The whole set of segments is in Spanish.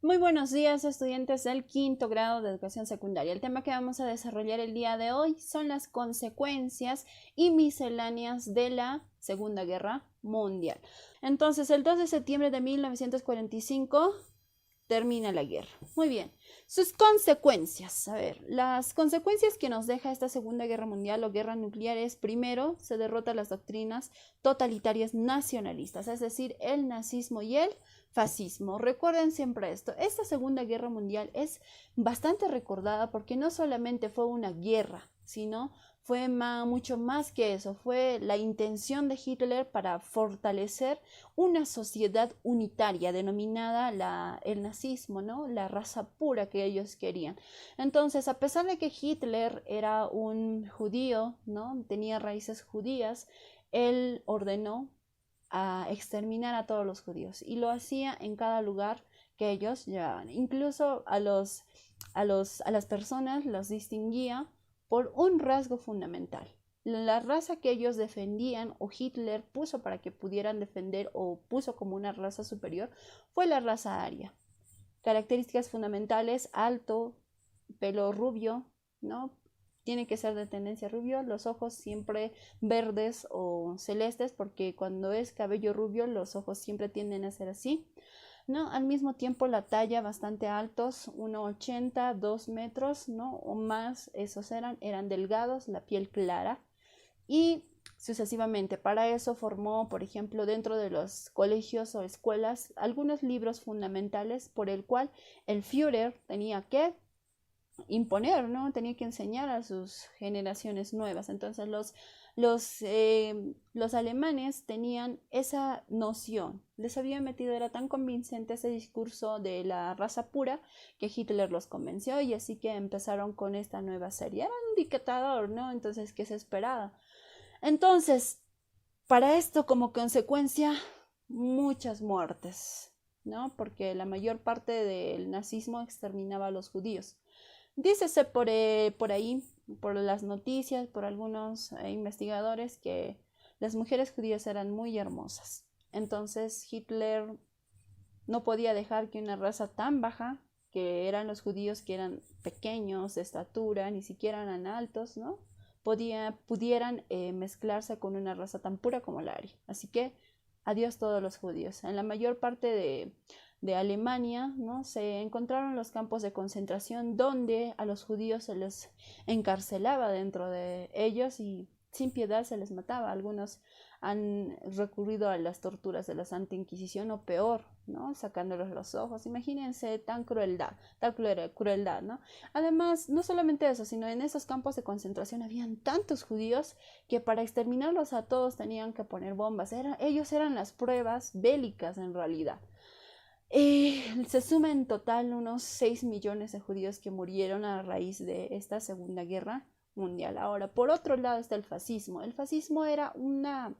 Muy buenos días, estudiantes del quinto grado de educación secundaria. El tema que vamos a desarrollar el día de hoy son las consecuencias y misceláneas de la Segunda Guerra Mundial. Entonces, el 2 de septiembre de 1945 termina la guerra. Muy bien. Sus consecuencias. A ver, las consecuencias que nos deja esta Segunda Guerra Mundial o guerra nuclear es, primero, se derrota las doctrinas totalitarias nacionalistas, es decir, el nazismo y el fascismo. Recuerden siempre esto. Esta Segunda Guerra Mundial es bastante recordada porque no solamente fue una guerra, sino fue mucho más que eso. Fue la intención de Hitler para fortalecer una sociedad unitaria denominada el nazismo, ¿no? La raza pura que ellos querían. Entonces, a pesar de que Hitler era un judío, ¿no? Tenía raíces judías, él ordenó a exterminar a todos los judíos y lo hacía en cada lugar que ellos llevaban. Incluso a las personas los distinguía por un rasgo fundamental. La raza que ellos defendían o Hitler puso para que pudieran defender o puso como una raza superior fue la raza aria. Características fundamentales: alto, pelo rubio, ¿no? Tiene que ser de tendencia rubio, los ojos siempre verdes o celestes, porque cuando es cabello rubio los ojos siempre tienden a ser así, ¿no? Al mismo tiempo la talla bastante altos, 1,80, 2 metros, ¿no? O más, esos eran delgados, la piel clara y sucesivamente. Para eso formó, por ejemplo, dentro de los colegios o escuelas, algunos libros fundamentales por el cual el Führer tenía que imponer, ¿no? Tenía que enseñar a sus generaciones nuevas. Entonces los alemanes tenían esa noción, les había metido, era tan convincente ese discurso de la raza pura que Hitler los convenció y así que empezaron con esta nueva serie. Era un dictador, ¿no? Entonces, ¿qué se esperaba? Entonces, para esto como consecuencia, muchas muertes, ¿no? Porque la mayor parte del nazismo exterminaba a los judíos. Dícese por ahí, por las noticias, por algunos investigadores, que las mujeres judías eran muy hermosas. Entonces Hitler no podía dejar que una raza tan baja, que eran los judíos, que eran pequeños de estatura, ni siquiera eran altos, ¿no? Pudieran mezclarse con una raza tan pura como la aria. Así que adiós todos los judíos. En la mayor parte de Alemania, ¿no? Se encontraron los campos de concentración donde a los judíos se les encarcelaba dentro de ellos y sin piedad se les mataba. Algunos han recurrido a las torturas de la Santa Inquisición o peor, ¿no? Sacándoles los ojos. Imagínense tal crueldad, ¿no? Además, no solamente eso, sino en esos campos de concentración habían tantos judíos que para exterminarlos a todos tenían que poner bombas. Ellos eran las pruebas bélicas en realidad. Se suma en total unos 6 millones de judíos que murieron a raíz de esta Segunda Guerra Mundial. Ahora, por otro lado está el fascismo. El fascismo era una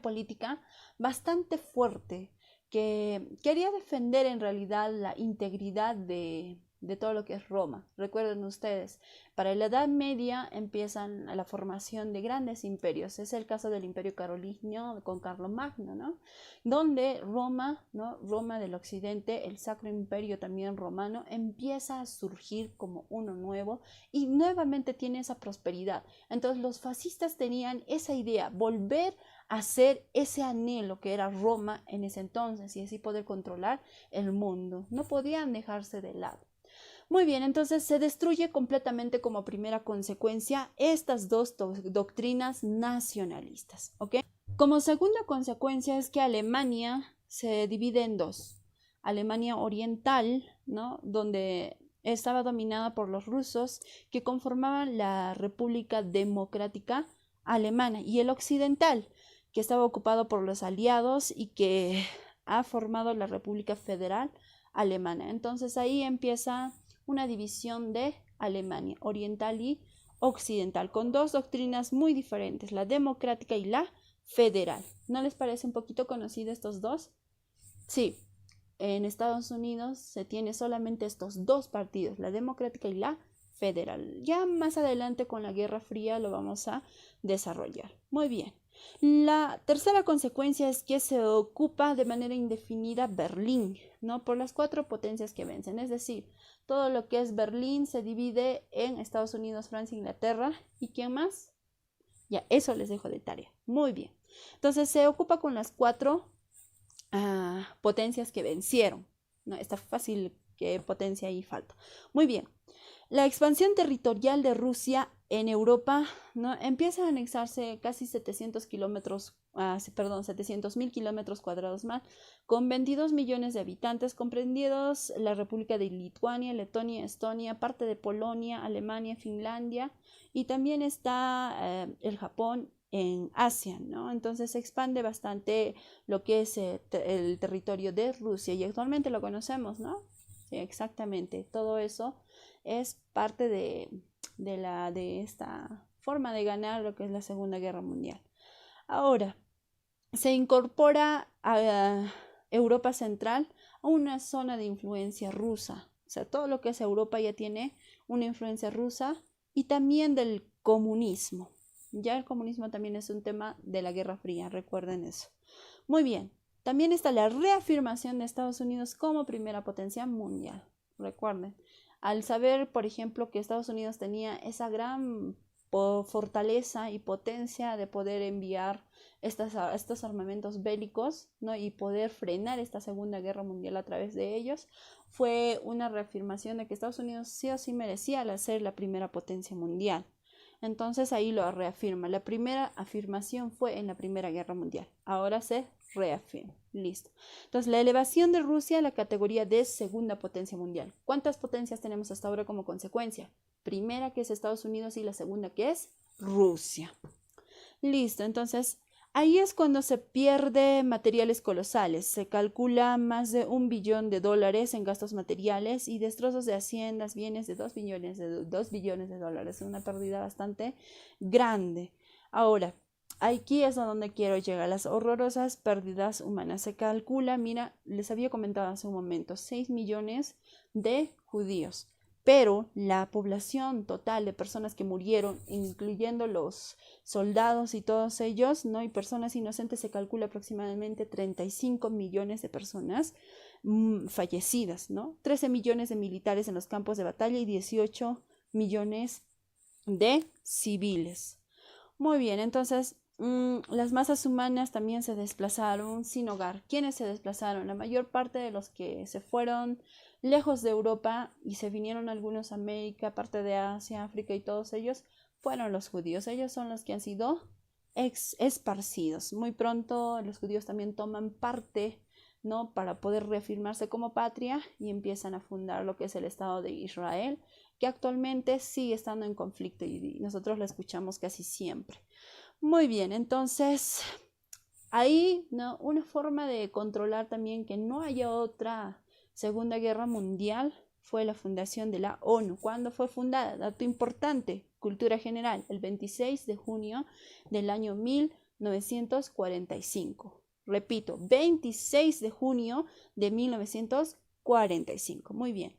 política bastante fuerte que quería defender en realidad la integridad de todo lo que es Roma. Recuerden ustedes, para la Edad Media empiezan la formación de grandes imperios. Es el caso del Imperio Carolingio con Carlomagno, ¿no? Donde Roma, ¿no? Roma del Occidente, el Sacro Imperio también romano, empieza a surgir como uno nuevo y nuevamente tiene esa prosperidad. Entonces los fascistas tenían esa idea, volver a hacer ese anhelo que era Roma en ese entonces y así poder controlar el mundo. No podían dejarse de lado. Muy bien, entonces se destruye completamente como primera consecuencia estas dos doctrinas nacionalistas, ¿ok? Como segunda consecuencia es que Alemania se divide en dos. Alemania Oriental, ¿no? Donde estaba dominada por los rusos, que conformaban la República Democrática Alemana, y el Occidental, que estaba ocupado por los aliados y que ha formado la República Federal Alemana. Entonces ahí empieza una división de Alemania Oriental y Occidental, con dos doctrinas muy diferentes, la democrática y la federal. ¿No les parece un poquito conocido estos dos? Sí, en Estados Unidos se tiene solamente estos dos partidos, la democrática y la federal. Ya más adelante con la Guerra Fría lo vamos a desarrollar. Muy bien. La tercera consecuencia es que se ocupa de manera indefinida Berlín, ¿no? Por las 4 potencias que vencen. Es decir, todo lo que es Berlín se divide en Estados Unidos, Francia, Inglaterra. ¿Y quién más? Ya, eso les dejo de tarea. Muy bien. Entonces se ocupa con las 4 potencias que vencieron. No, está fácil qué potencia ahí falta. Muy bien. La expansión territorial de Rusia en Europa, ¿no? Empieza a anexarse casi 700 kilómetros, 700.000 kilómetros cuadrados más, con 22 millones de habitantes, comprendidos la República de Lituania, Letonia, Estonia, parte de Polonia, Alemania, Finlandia, y también está el Japón en Asia, ¿no? Entonces se expande bastante lo que es el territorio de Rusia y actualmente lo conocemos, ¿no? Sí, exactamente. Todo eso es parte de esta forma de ganar lo que es la Segunda Guerra Mundial. Ahora, se incorpora a Europa Central a una zona de influencia rusa. O sea, todo lo que es Europa ya tiene una influencia rusa y también del comunismo. Ya el comunismo también es un tema de la Guerra Fría, recuerden eso. Muy bien, también está la reafirmación de Estados Unidos como primera potencia mundial. Recuerden, al saber, por ejemplo, que Estados Unidos tenía esa gran fortaleza y potencia de poder enviar estos armamentos bélicos, ¿no? Y poder frenar esta Segunda Guerra Mundial a través de ellos, fue una reafirmación de que Estados Unidos sí o sí merecía ser la primera potencia mundial. Entonces ahí lo reafirma. La primera afirmación fue en la Primera Guerra Mundial. Ahora se reafirma. Listo. Entonces, la elevación de Rusia a la categoría de segunda potencia mundial. ¿Cuántas potencias tenemos hasta ahora como consecuencia? Primera, que es Estados Unidos, y la segunda, que es Rusia. Listo. Entonces, ahí es cuando se pierde materiales colosales. Se calcula más de $1 billón en gastos materiales y destrozos de haciendas, bienes de 2 billones de dólares. Una pérdida bastante grande. Ahora, aquí es a donde quiero llegar. Las horrorosas pérdidas humanas. Se calcula, mira, les había comentado hace un momento, 6 millones de judíos. Pero la población total de personas que murieron, incluyendo los soldados y todos ellos, ¿no? Y personas inocentes, se calcula aproximadamente 35 millones de personas fallecidas, ¿no? 13 millones de militares en los campos de batalla y 18 millones de civiles. Muy bien, entonces las masas humanas también se desplazaron sin hogar. ¿Quiénes se desplazaron? La mayor parte de los que se fueron lejos de Europa y se vinieron algunos a América, parte de Asia, África y todos ellos, fueron los judíos. Ellos son los que han sido esparcidos. Muy pronto los judíos también toman parte, ¿no? Para poder reafirmarse como patria y empiezan a fundar lo que es el Estado de Israel, que actualmente sigue estando en conflicto y nosotros lo escuchamos casi siempre. Muy bien, entonces ahí, ¿no? Una forma de controlar también que no haya otra Segunda Guerra Mundial fue la fundación de la ONU. ¿Cuándo fue fundada? Dato importante, cultura general, el 26 de junio del año 1945. Repito, 26 de junio de 1945. Muy bien.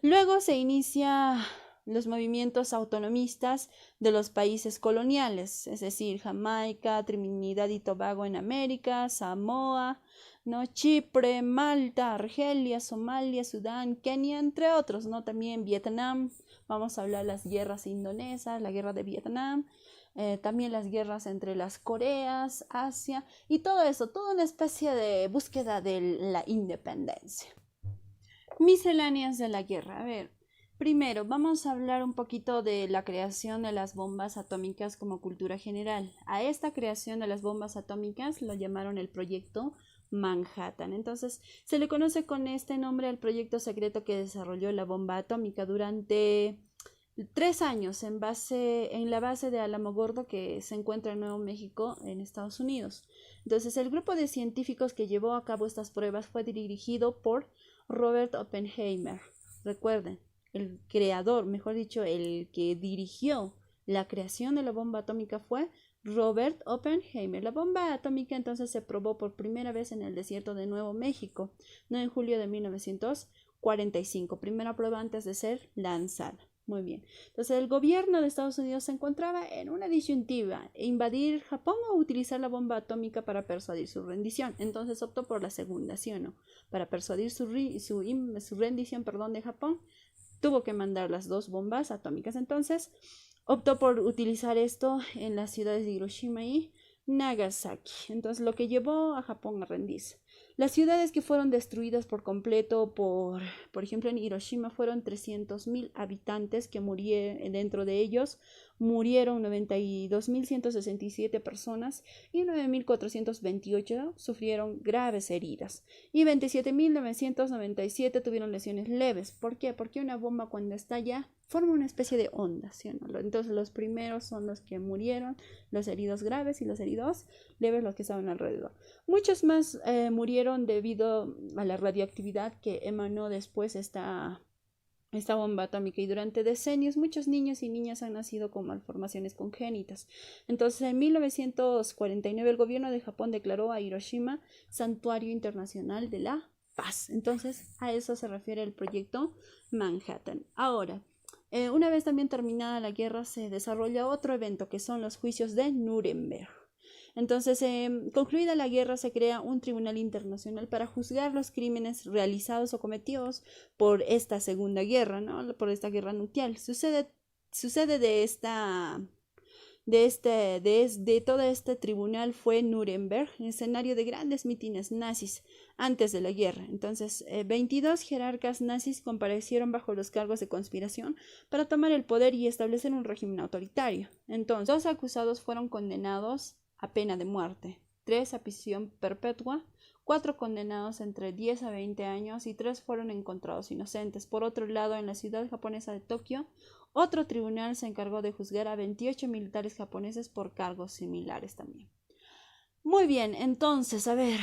Luego se inicia los movimientos autonomistas de los países coloniales, es decir, Jamaica, Trinidad y Tobago en América, Samoa, ¿no? Chipre, Malta, Argelia, Somalia, Sudán, Kenia, entre otros, ¿no? También Vietnam, vamos a hablar de las guerras indonesas, la guerra de Vietnam, también las guerras entre las Coreas, Asia y todo eso, toda una especie de búsqueda de la independencia. Misceláneas de la guerra. A ver, primero vamos a hablar un poquito de la creación de las bombas atómicas como cultura general. A esta creación de las bombas atómicas lo llamaron el proyecto Manhattan. Entonces, se le conoce con este nombre al proyecto secreto que desarrolló la bomba atómica durante 3 años en la base de Alamogordo, que se encuentra en Nuevo México, en Estados Unidos. Entonces, el grupo de científicos que llevó a cabo estas pruebas fue dirigido por Robert Oppenheimer. Recuerden, el creador, mejor dicho, el que dirigió la creación de la bomba atómica fue Robert Oppenheimer. La bomba atómica entonces se probó por primera vez en el desierto de Nuevo México, no en julio de 1945, primera prueba antes de ser lanzada. Muy bien. Entonces el gobierno de Estados Unidos se encontraba en una disyuntiva, invadir Japón o utilizar la bomba atómica para persuadir su rendición. Entonces optó por la segunda, ¿sí o no? Para persuadir su rendición, de Japón, tuvo que mandar las dos bombas atómicas. Entonces optó por utilizar esto en las ciudades de Hiroshima y Nagasaki. Entonces lo que llevó a Japón a rendirse. Las ciudades que fueron destruidas por completo, por ejemplo, en Hiroshima fueron 300.000 habitantes que murieron, dentro de ellos murieron 92.167 personas y 9.428 sufrieron graves heridas y 27.997 tuvieron lesiones leves. ¿Por qué? Porque una bomba cuando estalla forma una especie de onda, ¿sí o no? Entonces los primeros son los que murieron, los heridos graves, y los heridos leves los que estaban alrededor. Muchos más murieron debido a la radioactividad que emanó después esta bomba atómica, y durante decenios muchos niños y niñas han nacido con malformaciones congénitas. Entonces en 1949 el gobierno de Japón declaró a Hiroshima Santuario Internacional de la Paz. Entonces a eso se refiere el proyecto Manhattan. Ahora, una vez también terminada la guerra, se desarrolla otro evento que son los juicios de Nuremberg. Entonces, concluida la guerra, se crea un tribunal internacional para juzgar los crímenes realizados o cometidos por esta segunda guerra, ¿no? Por esta guerra nuclear. Sucede de todo este tribunal fue Nuremberg, escenario de grandes mítines nazis antes de la guerra. Entonces, 22 jerarcas nazis comparecieron bajo los cargos de conspiración para tomar el poder y establecer un régimen autoritario. Entonces, 2 acusados fueron condenados a pena de muerte, 3 a prisión perpetua, 4 condenados entre 10 a 20 años y 3 fueron encontrados inocentes. Por otro lado, en la ciudad japonesa de Tokio, otro tribunal se encargó de juzgar a 28 militares japoneses por cargos similares también. Muy bien, entonces, a ver,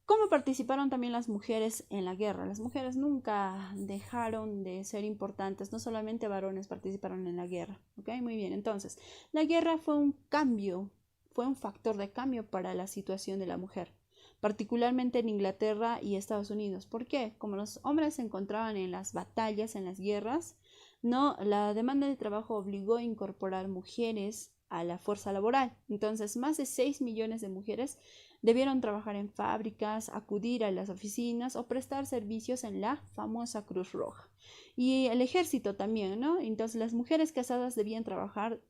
¿cómo participaron también las mujeres en la guerra? Las mujeres nunca dejaron de ser importantes, no solamente varones participaron en la guerra, ¿ok? Muy bien, entonces, la guerra fue un cambio, fue un factor de cambio para la situación de la mujer, particularmente en Inglaterra y Estados Unidos. ¿Por qué? Como los hombres se encontraban en las batallas, en las guerras, no, la demanda de trabajo obligó a incorporar mujeres a la fuerza laboral. Entonces, más de 6 millones de mujeres debieron trabajar en fábricas, acudir a las oficinas o prestar servicios en la famosa Cruz Roja. Y el ejército también, ¿no? Entonces las mujeres casadas debían trabajar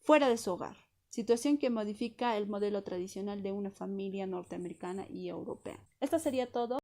fuera de su hogar, situación que modifica el modelo tradicional de una familia norteamericana y europea. Esto sería todo.